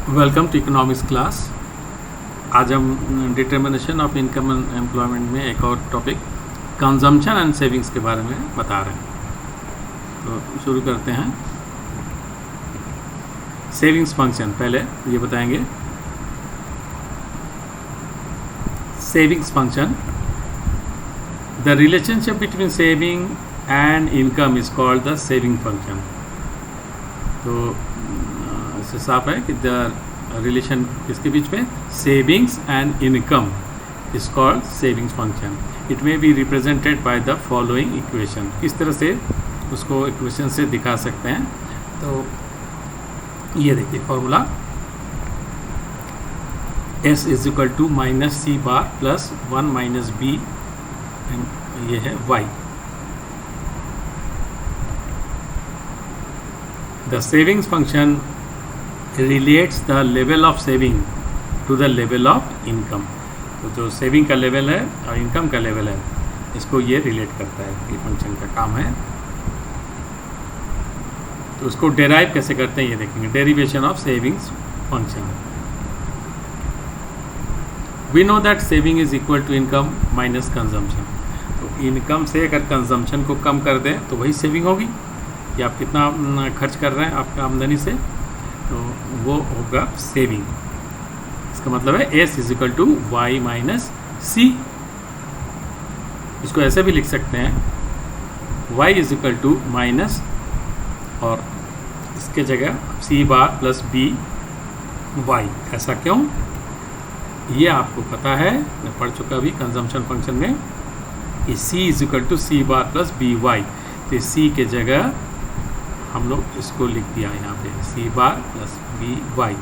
Welcome to economics class. आज हम determination of income and employment में एक और टॉपिक कंजम्पशन एंड सेविंग्स के बारे में बता रहे हैं। तो शुरू करते हैं। सेविंग्स फंक्शन पहले ये बताएंगे। Savings function, the relationship between saving and income is called the saving function. तो इससे साफ है कि द रिलेशन इसके बीच में savings and income is called savings function. It may be represented by the following equation. किस तरह से उसको इक्वेशन से दिखा सकते हैं? तो ये देखिए formula, S is equal to minus C bar plus 1 minus B, and ये है y। The savings function relates the level of saving to the level of income। तो जो सेविंग का लेवल है और इनकम का लेवल है, इसको ये रिलेट करता है। ये फंक्शन का काम है। तो उसको डेराइव कैसे करते हैं ये देखेंगे। Derivation of savings function. We know that saving is equal to income minus consumption. तो इनकम से अगर कंजम्पशन को कम कर दें तो वही सेविंग होगी। कि आप कितना खर्च कर रहे हैं आपका आमदनी से, तो वो होगा सेविंग। इसका मतलब है S is equal to Y minus C. इसको ऐसे भी लिख सकते हैं, Y is equal to minus और इसके जगह C bar plus B Y. ऐसा क्यों? ये आपको पता है, मैं पढ़ चुका भी कंजम्पशन फंक्शन में। ये C is equal to C bar plus B Y. तो C के जगह हम लोग इसको लिख दिया यहाँ पे सी bar plus B Y.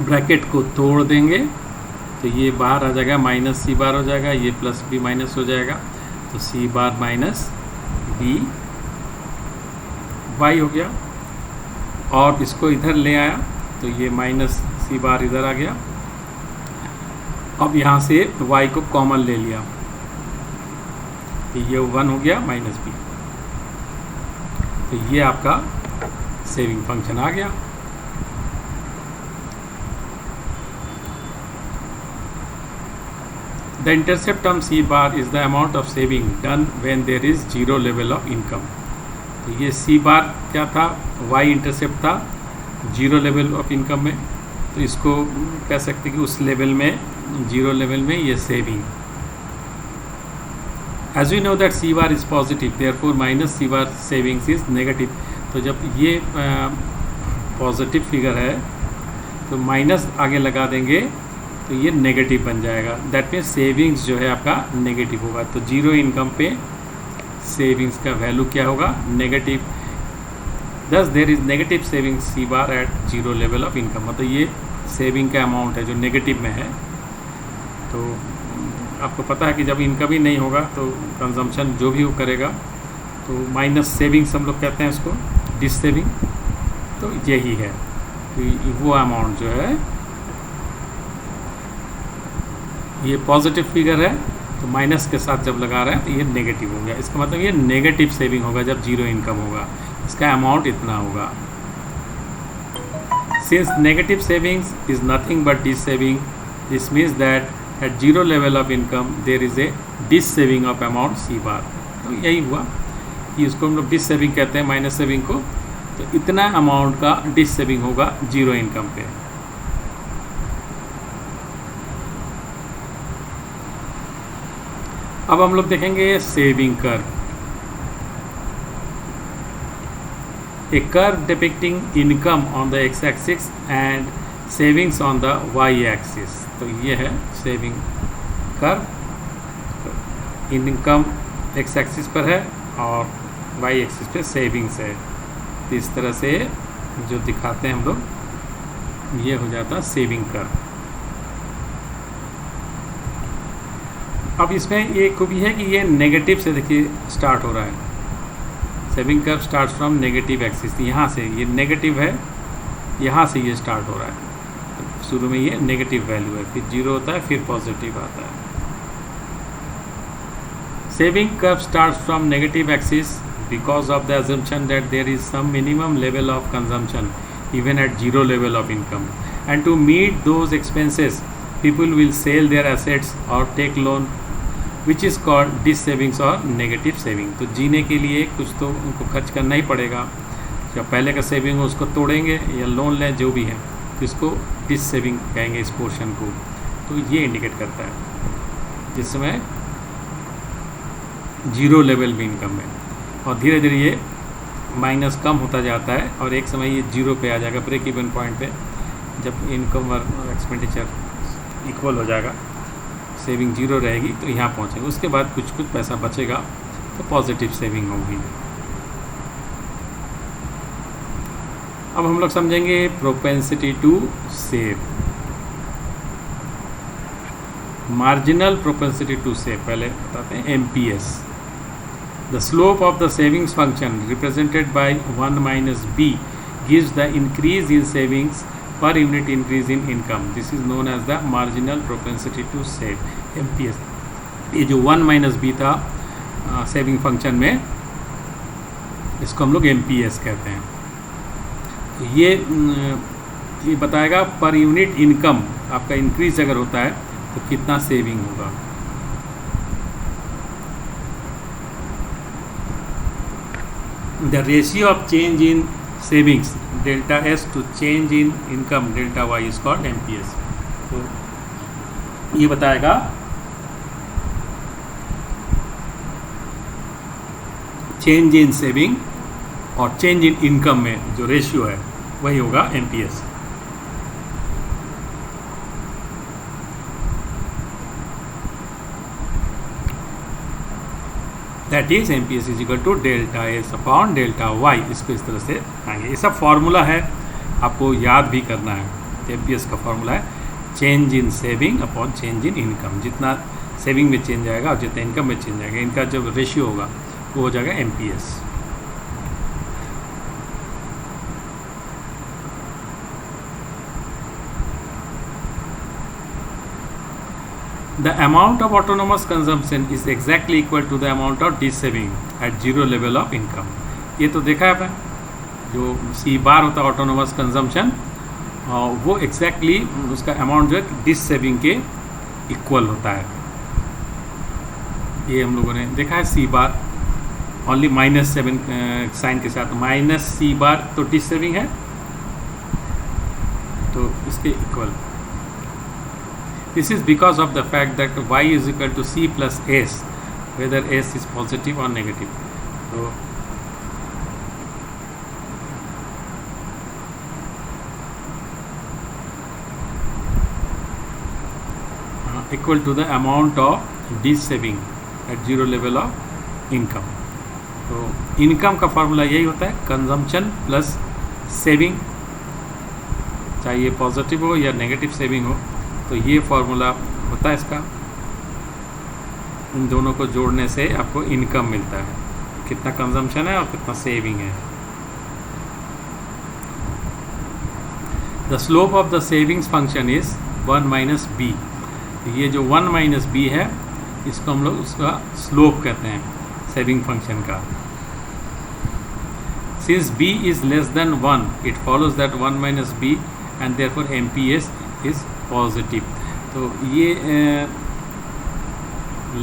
Bracket को तोड़ देंगे तो ये बाहर आ जाएगा, माइनस सी बार हो जाएगा, ये प्लस बी माइनस हो जाएगा। तो सी बार माइनस बी वाई हो गया। और इसको इधर ले आया तो ये माइनस सी बार इधर आ गया। अब यहाँ से वाई को कॉमन ले लिया, ये 1 हो गया माइनस बी। तो ये आपका सेविंग फंक्शन आ गया। The intercept term C bar is the amount of saving done when there is zero level of income. तो ये सी बार क्या था? वाई इंटरसेप्ट था जीरो लेवल ऑफ इनकम में। तो इसको कह सकते कि उस लेवल में, जीरो लेवल में ये saving. As we know that C bar is positive, therefore minus C bar savings is negative। तो जब ये पॉजिटिव फिगर है तो माइनस आगे लगा देंगे तो ये नेगेटिव बन जाएगा। दैट मीन्स सेविंग्स जो है आपका नेगेटिव होगा। तो जीरो इनकम पे सेविंग्स का वैल्यू क्या होगा? Negative. Thus there is negative savings C bar at zero level of income. मतलब ये सेविंग का अमाउंट है जो नेगेटिव में है। तो आपको पता है कि जब इनकम ही नहीं होगा तो कंजम्पशन जो भी वो करेगा, तो माइनस सेविंग्स हम लोग कहते हैं उसको, डिस सेविंग। तो यही है कि वो अमाउंट जो है, ये पॉजिटिव फिगर है तो माइनस के साथ जब लगा रहे हैं तो ये नेगेटिव हो गया। इसका मतलब ये नेगेटिव सेविंग होगा जब जीरो इनकम होगा। इसका अमाउंट इतना होगा। Since negative savings is nothing but dissaving, this means that at zero level of income there is a dis saving of amount C bar। तो यही हुआ कि इसको हम लोग डिस सेविंग कहते हैं, माइनस सेविंग को। तो इतना अमाउंट का डिस सेविंग होगा जीरो इनकम पे। अब हम लोग देखेंगे saving curve. A curve depicting income on the X axis and savings on the Y axis. तो ये है saving curve. Income X axis पर है और वाई एक्सिस पे सेविंग्स है। तो इस तरह से जो दिखाते हैं हम लोग, ये हो जाता है सेविंग कर्व। अब इसमें ये खूबी है कि ये नेगेटिव से देखिए स्टार्ट हो रहा है। Saving curve start from negative axis. यहाँ से ये नेगेटिव है, यहाँ से ये स्टार्ट हो रहा है। शुरू में ये नेगेटिव वैल्यू है, फिर जीरो होता है, फिर पॉजिटिव आता है। Saving curve starts from negative axis because of the assumption that there is some minimum level of consumption even at zero level of income, and to meet those expenses people will sell their assets or take loan, which is called dis savings or negative saving. तो जीने के लिए कुछ तो उनको खर्च करना ही पड़ेगा, जब पहले का सेविंग हो उसको तोड़ेंगे या लोन लें जो भी है, तो इसको डिस सेविंग कहेंगे इस पोर्शन को। तो ये इंडिकेट करता है जिसमें जीरो लेवल में इनकम है, और धीरे धीरे ये माइनस कम होता जाता है और एक समय ये जीरो पे आ जाएगा, ब्रेक इवन पॉइंट पे, जब इनकम और एक्सपेंडिचर इक्वल हो जाएगा, सेविंग जीरो रहेगी तो यहाँ पहुँचेगा। उसके बाद कुछ कुछ पैसा बचेगा तो पॉजिटिव सेविंग होगी। अब हम लोग समझेंगे propensity to save, marginal propensity to save. पहले बताते हैं MPS, the slope of the savings function represented by 1 minus b gives the increase in savings per unit increase in income. This is known as the marginal propensity to save, MPS। ये जो 1 minus b था saving function में, इसको हम लोग MPS कहते हैं। तो ये बताएगा पर यूनिट इनकम आपका इंक्रीज अगर होता है तो कितना सेविंग होगा। The ratio of change in savings delta S to change in income delta Y is called MPS। तो ये बताएगा चेंज इन सेविंग और चेंज इन इनकम में जो रेशियो है वही होगा MPS। That is MPS is equal to delta S upon delta Y। इसको इस तरह से आएंगे। ये सब फॉर्मूला है, आपको याद भी करना है। MPS का फॉर्मूला है change in saving upon change in income. जितना सेविंग में चेंज आएगा और जितना इनकम में चेंज आएगा, इनका जो रेशियो होगा वो हो जाएगा MPS। The amount of autonomous consumption is exactly equal to the amount of dis saving at zero level of income। ये तो देखा है आपने, जो C बार होता है ऑटोनोमस कंजम्पशन, वो एग्जैक्टली उसका अमाउंट जो है डिस सेविंग के इक्वल होता है। ये हम लोगों ने देखा है C बार ओनली -7 साइन के साथ, -C बार तो डिस सेविंग है, तो इसके equal. This is because of the fact that Y is equal to C plus S, whether S is positive or negative. So equal to the amount of dis saving at zero level of income. तो income का formula यही होता है, consumption plus saving, चाहे ये positive हो या negative saving हो, तो ये फॉर्मूला होता है इसका। इन दोनों को जोड़ने से आपको इनकम मिलता है, कितना कंजम्पशन है और कितना सेविंग है। The slope of the savings function is 1 minus B. ये जो 1 माइनस बी है, इसको हम लोग उसका स्लोप कहते हैं सेविंग फंक्शन का। Since b is less than 1, it follows that 1 minus B and therefore MPS is positive. तो ये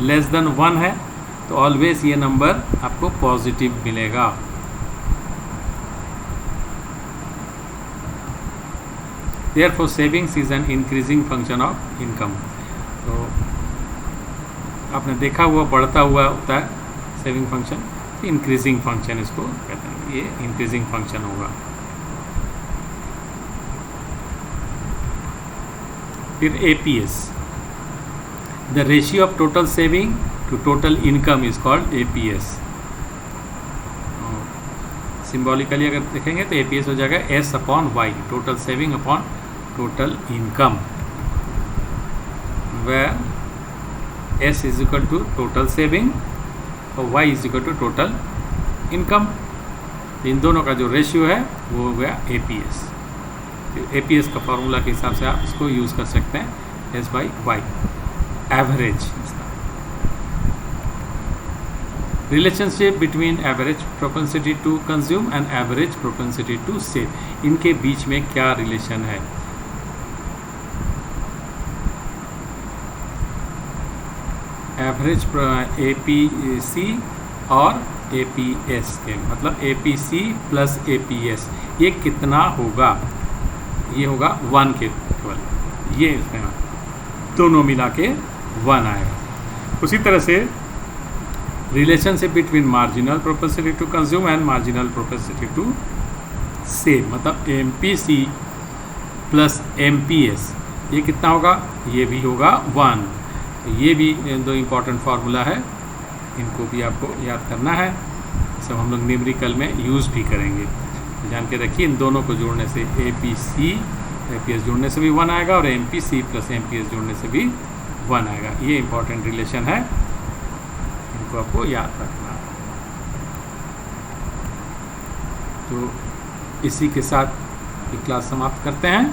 लेस देन 1 है, तो ऑलवेज ये नंबर आपको पॉजिटिव मिलेगा। Therefore savings is an increasing function of income. तो आपने देखा हुआ बढ़ता हुआ होता है सेविंग फंक्शन, इंक्रीजिंग फंक्शन इसको कहते हैं, ये इंक्रीजिंग फंक्शन होगा। फिर APS, the ratio of total saving to total income is called APS। Symbolically अगर देखेंगे तो APS हो जाएगा S upon Y, total saving upon total income, where S is equal to total saving और Y is equal to total income. इन दोनों का जो रेशियो है वो हो गया APS। APS का फॉर्मूला के हिसाब से आप इसको यूज़ कर सकते हैं, S/Y average. Relationship between average propensity to consume and average propensity to save, इनके बीच में क्या रिलेशन है? एवरेज APC और APS के, मतलब APC प्लस APS ये कितना होगा? ये होगा 1 के केवल, ये इसमें दोनों मिला के 1 आएगा। उसी तरह से relationship between marginal propensity to consume and marginal propensity to save, मतलब MPC प्लस MPS ये कितना होगा? ये भी होगा 1। ये भी दो इम्पॉर्टेंट फार्मूला है, इनको भी आपको याद करना है, सब हम लोग न्यूमेरिकल में यूज़ भी करेंगे। जान के रखिए, इन दोनों को जोड़ने से APC APS जोड़ने से भी 1 आएगा और MPC प्लस MPS जोड़ने से भी 1 आएगा। ये इम्पॉर्टेंट रिलेशन है, इनको आपको याद रखना है। तो इसी के साथ ये क्लास समाप्त करते हैं।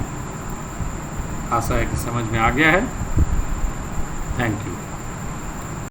आशा है कि समझ में आ गया है। Thank you.